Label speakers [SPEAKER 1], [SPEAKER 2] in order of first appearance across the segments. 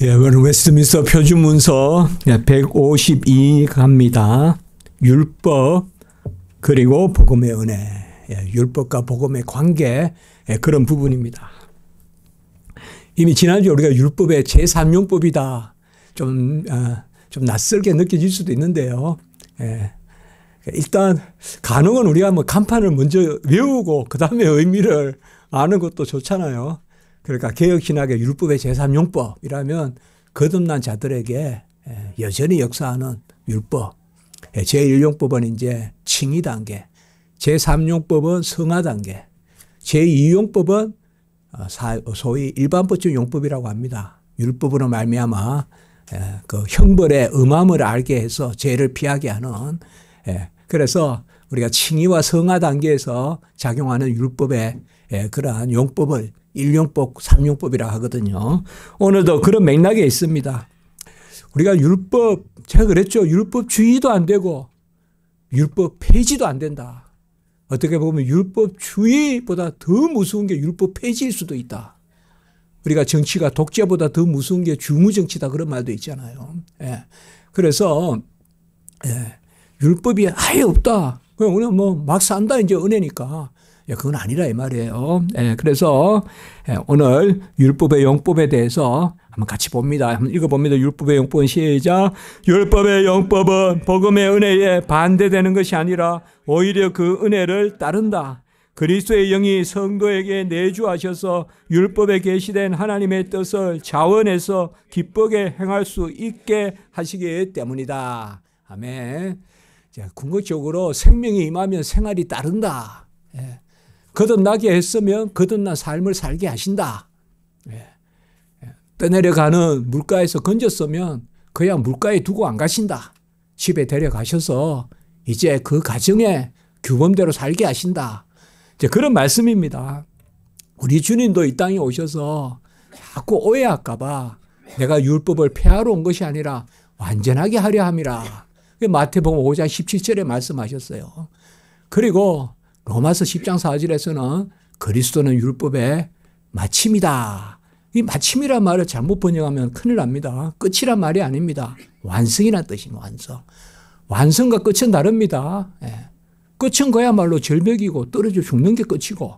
[SPEAKER 1] 예, 오늘 웨스트민스터 표준문서 152 갑니다. 율법 그리고 복음의 은혜. 예, 율법과 복음의 관계, 그런 부분입니다. 이미 지난주에 우리가 율법의 제3용법이다. 좀 낯설게 느껴질 수도 있는데요. 예, 일단 가능은 우리가 간판을 먼저 외우고 그 다음에 의미를 아는 것도 좋잖아요. 그러니까 개혁신학의 율법의 제3용법이라면 거듭난 자들에게 여전히 역사하는 율법. 제1용법은 이제 칭의 단계, 제3용법은 성화 단계, 제2용법은 소위 일반법적 용법이라고 합니다. 율법으로 말미암아 그 형벌의 음함을 알게 해서 죄를 피하게 하는. 그래서 우리가 칭의와 성화 단계에서 작용하는 율법의 그러한 용법을 1용법, 3용법이라고 하거든요. 오늘도 그런 맥락에 있습니다. 우리가 율법, 제가 그랬죠. 율법주의도 안 되고 율법 폐지도 안 된다. 어떻게 보면 율법주의보다 더 무서운 게 율법 폐지일 수도 있다. 우리가 정치가 독재보다 더 무서운 게 주무정치다, 그런 말도 있잖아요. 그래서 율법이 아예 없다. 그냥 우리가 막 산다, 이제 은혜니까. 그건 아니라 이 말이에요. 그래서 오늘 율법의 용법에 대해서 한번 같이 봅니다. 한번 읽어봅니다. 율법의 용법은 시작. 율법의 용법은 복음의 은혜에 반대되는 것이 아니라 오히려 그 은혜를 따른다. 그리스도의 영이 성도에게 내주하셔서 율법에 계시된 하나님의 뜻을 자원해서 기쁘게 행할 수 있게 하시기 때문이다. 아멘. 궁극적으로 생명이 임하면 생활이 따른다. 거듭나게 했으면 거듭난 삶을 살게 하신다. 떠내려가는 물가에서 건졌으면 그냥 물가에 두고 안 가신다. 집에 데려가셔서 이제 그 가정에 규범대로 살게 하신다. 이제 그런 말씀입니다. 우리 주님도 이 땅에 오셔서 자꾸 오해할까 봐 내가 율법을 폐하러 온 것이 아니라 완전하게 하려 함이라. 마태복음 5장 17절에 말씀하셨어요. 그리고 로마서 10장 4절에서는 그리스도는 율법의 마침이다. 이 마침이란 말을 잘못 번역하면 큰일 납니다. 끝이란 말이 아닙니다. 완성이란 뜻입니다. 완성. 완성과 끝은 다릅니다. 끝은 그야말로 절벽이고 떨어져 죽는 게 끝이고,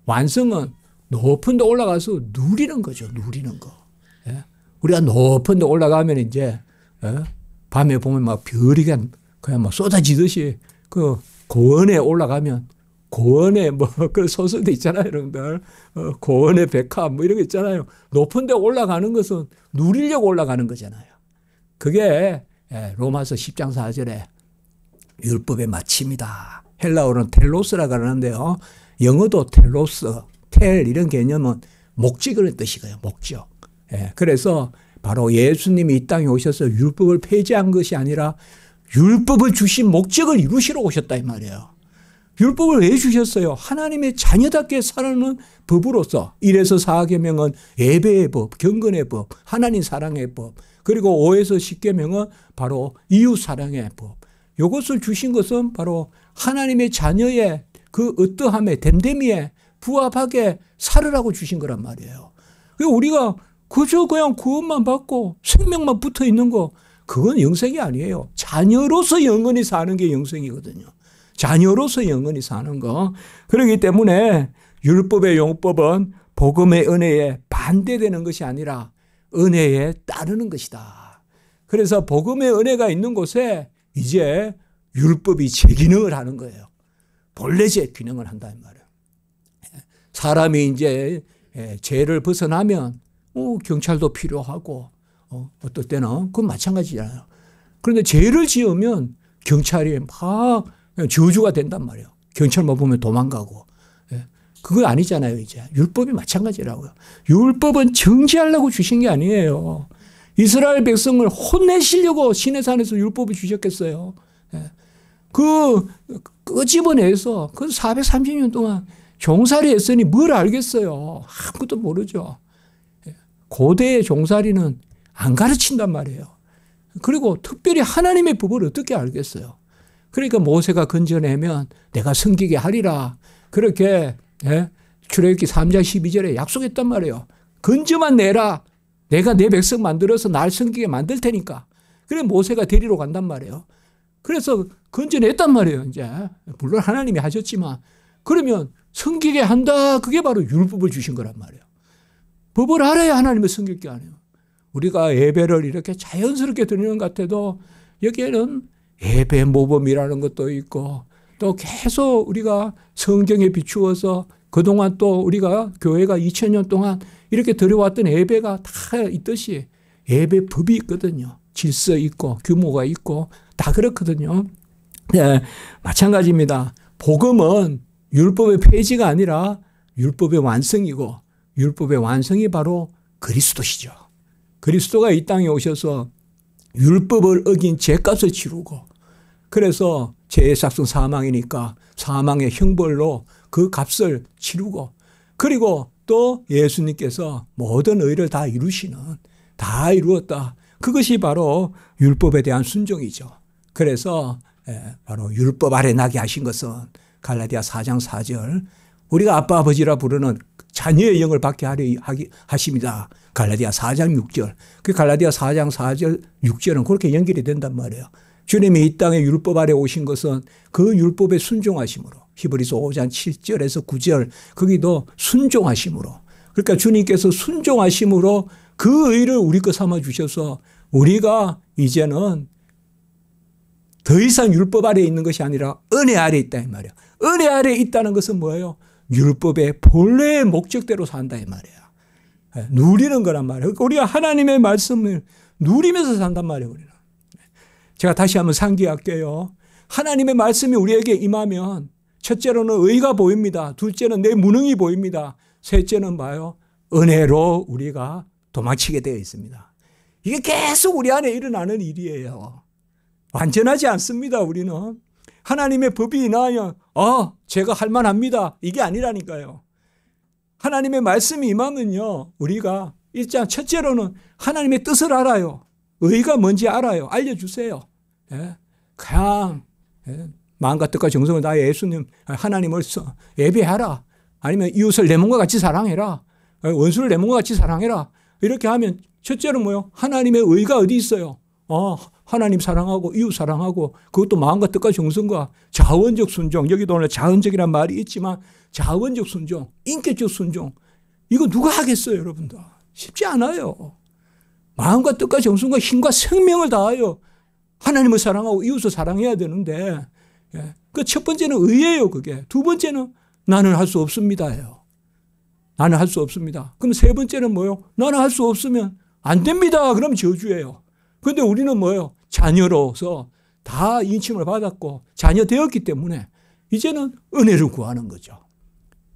[SPEAKER 1] 완성은 높은 데 올라가서 누리는 거죠. 누리는 거. 우리가 높은 데 올라가면 이제 밤에 보면 막 별이 그냥 막 쏟아지듯이 그 고원에 올라가면, 고원에 그 소설도 있잖아요, 여러분들. 고원의 백합 이런 거 있잖아요. 높은 데 올라가는 것은 누리려고 올라가는 거잖아요. 그게 로마서 10장 4절에 율법의 마침이다. 헬라어로는 텔로스라고 하는데요. 영어도 텔로스, 텔 이런 개념은 목적이라는 뜻이고요. 목적. 그래서 바로 예수님이 이 땅에 오셔서 율법을 폐지한 것이 아니라 율법을 주신 목적을 이루시러 오셨다 이 말이에요. 율법을 왜 주셨어요? 하나님의 자녀답게 살아가는 법으로서. 1에서 4계명은 예배의 법, 경건의 법, 하나님 사랑의 법, 그리고 5에서 10계명은 바로 이웃 사랑의 법. 이것을 주신 것은 바로 하나님의 자녀의 그 어떠함에, 됨됨이에 부합하게 살으라고 주신 거란 말이에요. 우리가 그저 그냥 구원만 받고 생명만 붙어 있는 거, 그건 영생이 아니에요. 자녀로서 영원히 사는 게 영생이거든요. 자녀로서 영원히 사는 거. 그렇기 때문에 율법의 용법은 복음의 은혜에 반대되는 것이 아니라 은혜에 따르는 것이다. 그래서 복음의 은혜가 있는 곳에 이제 율법이 제 기능을 하는 거예요. 본래 제 기능을 한다 이 말이에요. 사람이 이제 죄를 벗어나면 경찰도 필요하고 어떨 때는 그건 마찬가지잖아요. 그런데 죄를 지으면 경찰이 막 저주가 된단 말이에요. 경찰만 보면 도망가고. 그거 아니잖아요, 이제. 율법이 마찬가지라고요. 율법은 정죄하려고 주신 게 아니에요. 이스라엘 백성을 혼내시려고 시내산에서 율법을 주셨겠어요. 그 끄집어내서 그 430년 동안 종살이 했으니 뭘 알겠어요. 아무것도 모르죠. 고대의 종살이는 안 가르친단 말이에요. 그리고 특별히 하나님의 법을 어떻게 알겠어요. 그러니까 모세가 건져내면 내가 섬기게 하리라. 그렇게 출애굽기 3장 12절에 약속했단 말이에요. 건져만 내라. 내가 내 백성 만들어서 날 섬기게 만들 테니까. 그래 모세가 데리러 간단 말이에요. 그래서 건져냈단 말이에요. 이제 물론 하나님이 하셨지만 그러면 섬기게 한다. 그게 바로 율법을 주신 거란 말이에요. 법을 알아야 하나님을 섬길 게 아니에요. 우리가 예배를 이렇게 자연스럽게 드리는 것 같아도 여기에는 예배 모범이라는 것도 있고 또 계속 우리가 성경에 비추어서 그동안 또 우리가 교회가 2000년 동안 이렇게 드려왔던 예배가 다 있듯이 예배 법이 있거든요. 질서 있고 규모가 있고 다 그렇거든요. 네, 마찬가지입니다. 복음은 율법의 폐지가 아니라 율법의 완성이고 율법의 완성이 바로 그리스도시죠. 그리스도가 이 땅에 오셔서 율법을 어긴 죄값을 치르고 그래서 죄의 삭은 사망이니까 사망의 형벌로 그 값을 치르고 그리고 또 예수님께서 모든 의를 다 이루시는 다 이루었다. 그것이 바로 율법에 대한 순종이죠. 그래서 바로 율법 아래 나게 하신 것은 갈라디아 4장 4절 우리가 아빠 아버지라 부르는 자녀의 영을 받게 하십니다. 갈라디아 4장 6절. 그 갈라디아 4장 4절 6절은 그렇게 연결이 된단 말이에요. 주님이 이 땅에 율법 아래 오신 것은 그 율법에 순종하심으로 히브리서 5장 7절에서 9절 거기도 순종하심으로 그러니까 주님께서 순종하심으로 그 의를 우리 거 삼아 주셔서 우리가 이제는 더 이상 율법 아래에 있는 것이 아니라 은혜 아래에 있다 이 말이에요. 은혜 아래에 있다는 것은 뭐예요? 율법의 본래의 목적대로 산다 이 말이에요. 누리는 거란 말이에요. 우리가 하나님의 말씀을 누리면서 산단 말이에요. 우리는. 제가 다시 한번 상기할게요. 하나님의 말씀이 우리에게 임하면 첫째로는 의가 보입니다. 둘째는 내 무능이 보입니다. 셋째는 봐요. 은혜로 우리가 도망치게 되어 있습니다. 이게 계속 우리 안에 일어나는 일이에요. 완전하지 않습니다. 우리는. 하나님의 법이 임하면 제가 할 만합니다. 이게 아니라니까요. 하나님의 말씀이 임하면요. 우리가 일단 첫째로는 하나님의 뜻을 알아요. 의가 뭔지 알아요. 알려주세요. 예. 그냥 마음과 뜻과 정성을 다해 예수님 하나님을 예배하라. 아니면 이웃을 내 몸과 같이 사랑해라. 원수를 내 몸과 같이 사랑해라. 이렇게 하면 첫째로 뭐요? 하나님의 의가 어디 있어요? 하나님 사랑하고 이웃 사랑하고 그것도 마음과 뜻과 정성과 자원적 순종. 여기도 오늘 자원적이라는 말이 있지만 자원적 순종, 인격적 순종. 이거 누가 하겠어요 여러분들? 쉽지 않아요. 마음과 뜻과 정성과 힘과 생명을 다하여 하나님을 사랑하고 이웃을 사랑해야 되는데 그 첫 번째는 의예요. 그게. 두 번째는 나는 할 수 없습니다예요. 나는 할 수 없습니다. 그럼 세 번째는 뭐예요? 나는 할 수 없으면 안 됩니다. 그럼 저주예요. 그런데 우리는 뭐예요? 자녀로서 다 인침을 받았고 자녀 되었기 때문에 이제는 은혜를 구하는 거죠.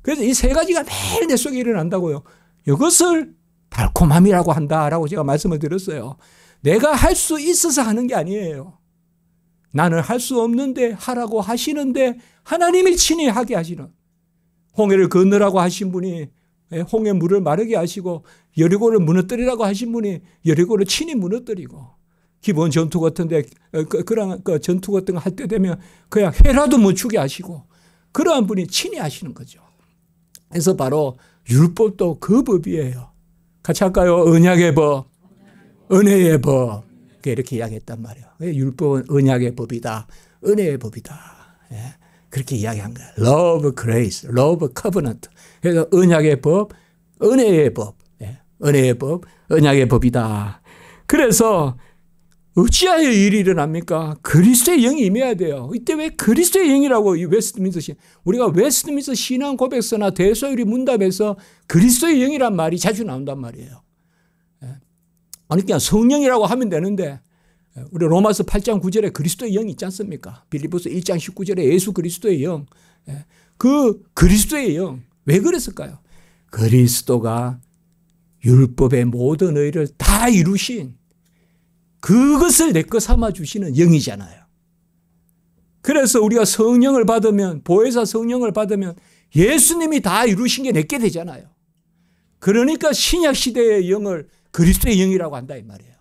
[SPEAKER 1] 그래서 이 세 가지가 매일 내 속에 일어난다고요. 이것을 달콤함이라고 한다라고 제가 말씀을 드렸어요. 내가 할 수 있어서 하는 게 아니에요. 나는 할 수 없는데 하라고 하시는데 하나님이 친히 하게 하시는 홍해를 건너라고 하신 분이 홍해 물을 마르게 하시고 여리고를 무너뜨리라고 하신 분이 여리고를 친히 무너뜨리고 기본 전투 같은데 그런 전투 같은 거 할 때 되면 그냥 해라도 멈추게 하시고 그러한 분이 친히 하시는 거죠. 그래서 바로 율법도 그 법이에요. 같이 할까요? 언약의 법, 은혜의 법. 이렇게 이야기했단 말이에요. 율법은 언약의 법이다. 은혜의 법이다. 그렇게 이야기한 거예요. Love, grace, love, covenant. 그래서 언약의 법, 은혜의 법. 은혜의 법, 언약의 법이다. 그래서 어찌하여 일이 일어납니까? 그리스도의 영이 임해야 돼요. 이때 왜 그리스도의 영이라고 이 웨스트민스터 신 우리가 웨스트민스터 신앙 고백서나 대소요리 문답에서 그리스도의 영이란 말이 자주 나온단 말이에요. 아니 그냥 성령이라고 하면 되는데 우리 로마서 8장 9절에 그리스도의 영이 있지 않습니까? 빌립보서 1장 19절에 예수 그리스도의 영. 그 그리스도의 영. 왜 그랬을까요? 그리스도가 율법의 모든 의를 다 이루신 그것을 내 것 삼아 주시는 영이잖아요. 그래서 우리가 성령을 받으면 보혜사 성령을 받으면 예수님이 다 이루신 게 내게 되잖아요. 그러니까 신약 시대의 영을 그리스도의 영이라고 한다 이 말이에요.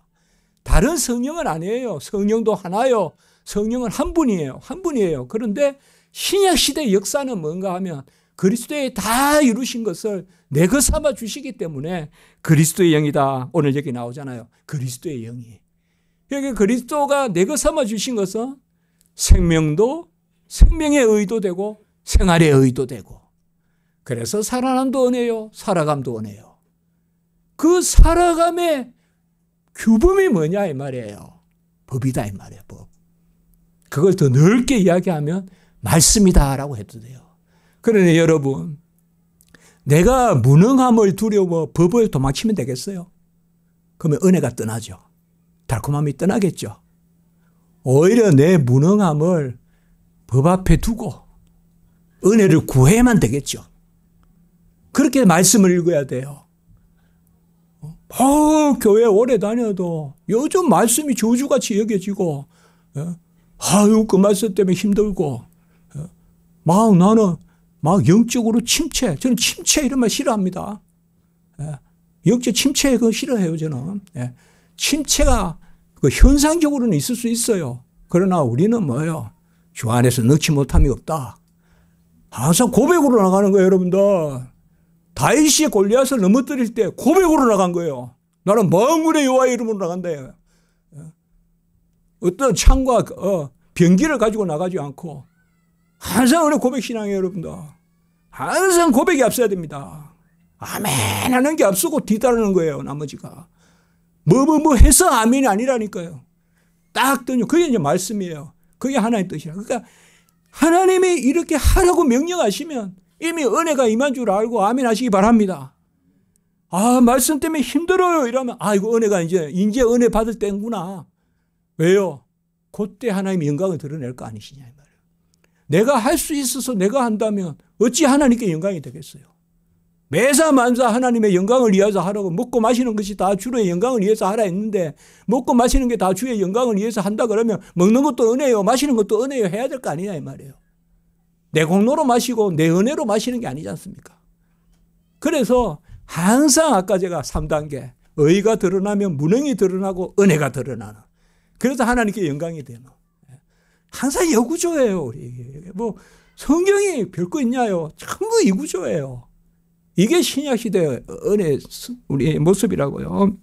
[SPEAKER 1] 다른 성령은 아니에요. 성령도 하나요. 성령은 한 분이에요. 한 분이에요. 그런데 신약 시대의 역사는 뭔가 하면 그리스도에 다 이루신 것을 내 것 삼아 주시기 때문에 그리스도의 영이다. 오늘 여기 나오잖아요. 그리스도의 영이. 여기 그리스도가 내 것 삼아 주신 것은 생명도 생명의 의도 되고 생활의 의도 되고, 그래서 살아남도 은혜요, 살아감도 은혜요. 그 살아감의 규범이 뭐냐 이 말이에요. 법이다 이 말이에요. 법. 그걸 더 넓게 이야기하면 말씀이다라고 해도 돼요. 그러니 여러분, 내가 무능함을 두려워 법을 도망치면 되겠어요? 그러면 은혜가 떠나죠. 달콤함이 떠나겠죠. 오히려 내 무능함을 법 앞에 두고 은혜를 구해야만 되겠죠. 그렇게 말씀을 읽어야 돼요. 교회 오래 다녀도 요즘 말씀이 저주같이 여겨지고, 아유, 그 말씀 때문에 힘들고, 나는 영적으로 침체, 저는 침체 이런 말 싫어합니다. 영적 침체 그거 싫어해요, 저는. 침체가 현상적으로는 있을 수 있어요. 그러나 우리는 뭐예요? 주 안에서 넣지 못함이 없다. 항상 고백으로 나가는 거예요, 여러분들. 다윗이 골리앗을 넘어뜨릴 때 고백으로 나간 거예요. 나는 만군의 여호와의 이름으로 나간다. 어떤 창과 병기를 가지고 나가지 않고 항상 은혜 고백 신앙이에요, 여러분들. 항상 고백이 앞서야 됩니다. 아멘 하는 게 앞서고 뒤따르는 거예요, 나머지가. 뭐 해서 아멘이 아니라니까요. 딱 떠요. 그게 이제 말씀이에요. 그게 하나의 뜻이라. 그러니까 하나님이 이렇게 하라고 명령하시면 이미 은혜가 임한 줄 알고 아멘 하시기 바랍니다. 말씀 때문에 힘들어요 이러면, 이거 은혜가 이제 은혜 받을 때구나. 왜요? 그때 하나님의 영광을 드러낼 거 아니시냐 이 말이에요. 내가 할 수 있어서 내가 한다면 어찌 하나님께 영광이 되겠어요? 매사 만사 하나님의 영광을 위해서 하라고, 먹고 마시는 것이 다 주의 영광을 위해서 하라 했는데 먹고 마시는 게 다 주의 영광을 위해서 한다 그러면 먹는 것도 은혜요, 마시는 것도 은혜요 해야 될 거 아니냐 이 말이에요. 내 공로로 마시고 내 은혜로 마시는 게 아니지 않습니까? 그래서 항상 아까 제가 3단계 의가 드러나면 무능이 드러나고 은혜가 드러나는, 그래서 하나님께 영광이 되는, 항상 여구조예요. 우리 뭐 성경이 별거 있냐요? 전부 이구조예요. 이게 신약시대의 은혜 우리의 모습이라고요.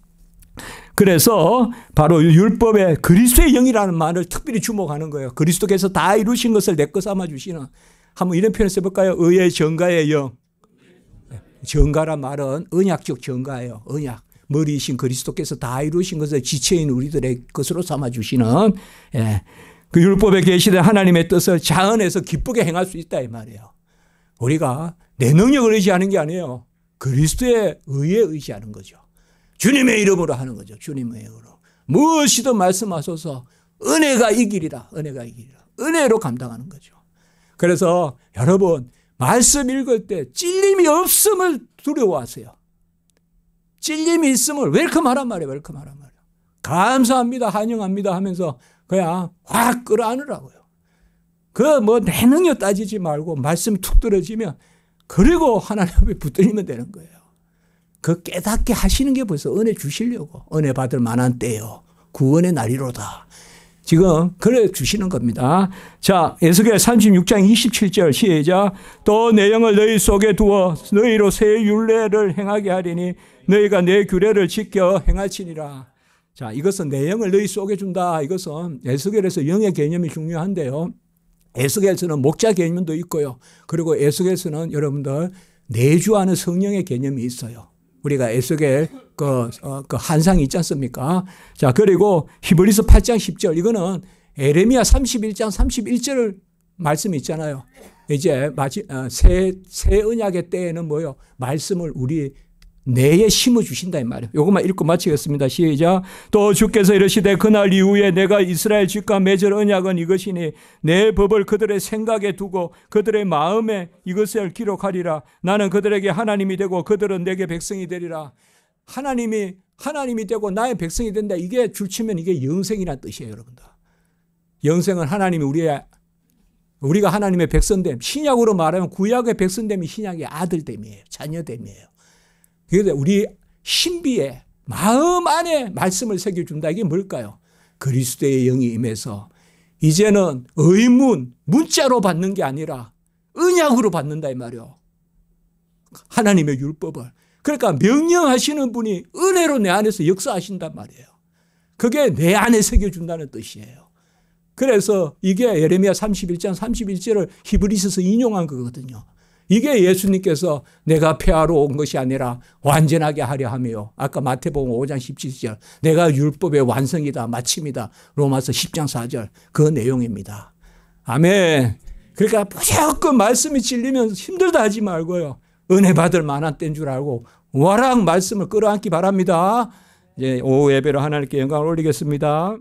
[SPEAKER 1] 그래서 바로 율법의 그리스도의 영이라는 말을 특별히 주목하는 거예요. 그리스도께서 다 이루신 것을 내 것 삼아 주시는, 한번 이런 표현을 써볼까요? 의의 정가의 영. 정가란 말은 언약적 정가예요. 언약. 머리이신 그리스도께서 다 이루신 것을 지체인 우리들의 것으로 삼아 주시는, 그 율법에 계시된 하나님의 뜻을 자언해서 기쁘게 행할 수 있다 이 말이에요. 우리가 내 능력을 의지하는 게 아니에요. 그리스도의 의에 의지하는 거죠. 주님의 이름으로 하는 거죠. 주님의 이름으로. 무엇이든 말씀하소서. 은혜가 이 길이라. 은혜가 이 길이라. 은혜로 감당하는 거죠. 그래서 여러분 말씀 읽을 때 찔림이 없음을 두려워하세요. 찔림이 있음을 웰컴하란 말이에요. 웰컴하란 말이에요. 감사합니다. 환영합니다 하면서 그냥 확 끌어안으라고요. 내 능력 따지지 말고 말씀 툭 떨어지면 그리고 하나님 앞에 붙들리면 되는 거예요. 그 깨닫게 하시는 게 벌써 은혜 주시려고. 은혜 받을 만한 때요. 구원의 날이로다. 지금 그래 주시는 겁니다. 자, 에스겔 36장 27절 시작. 또 내 영을 너희 속에 두어 너희로 새 율례를 행하게 하리니 너희가 내 규례를 지켜 행할지니라. 자, 이것은 내 영을 너희 속에 준다. 이것은 에스겔에서 영의 개념이 중요한데요. 에스겔에서는 목자 개념도 있고요. 그리고 에스겔에서는 여러분들 내주하는 성령의 개념이 있어요. 우리가 에스겔 그 한상이 있지 않습니까? 자, 그리고 히브리서 8장 10절 이거는 에레미야 31장 31절 말씀이 있잖아요. 이제 새 언약의 때에는 뭐요? 말씀을 우리 내에 심어 주신다 이 말이에요. 이것만 읽고 마치겠습니다. 시작. 또 주께서 이르시되 그날 이후에 내가 이스라엘 집과 맺을 언약은 이것이니 내 법을 그들의 생각에 두고 그들의 마음에 이것을 기록하리라. 나는 그들에게 하나님이 되고 그들은 내게 백성이 되리라. 하나님이 되고 나의 백성이 된다. 이게 줄치면 이게 영생이라는 뜻이에요, 여러분들. 영생은 하나님이 우리가 하나님의 백성됨. 신약으로 말하면 구약의 백성됨이 신약의 아들됨이에요. 자녀됨이에요. 그래서 우리 신비에 마음 안에 말씀을 새겨준다. 이게 뭘까요? 그리스도의 영이 임해서 이제는 문자로 받는 게 아니라 언약으로 받는다 이 말이요. 하나님의 율법을. 그러니까 명령하시는 분이 은혜로 내 안에서 역사하신단 말이에요. 그게 내 안에 새겨준다는 뜻이에요. 그래서 이게 예레미야 31장 31절을 히브리서에서 인용한 거거든요. 이게 예수님께서 내가 폐하러 온 것이 아니라 완전하게 하려 하며, 아까 마태복음 5장 17절 내가 율법의 완성이다, 마침이다, 로마서 10장 4절 그 내용입니다. 아멘. 그러니까 무조건 말씀이 찔리면 힘들다 하지 말고요, 은혜 받을 만한 때인 줄 알고 와랑 말씀을 끌어안기 바랍니다. 이제 오후 예배로 하나님께 영광을 올리겠습니다.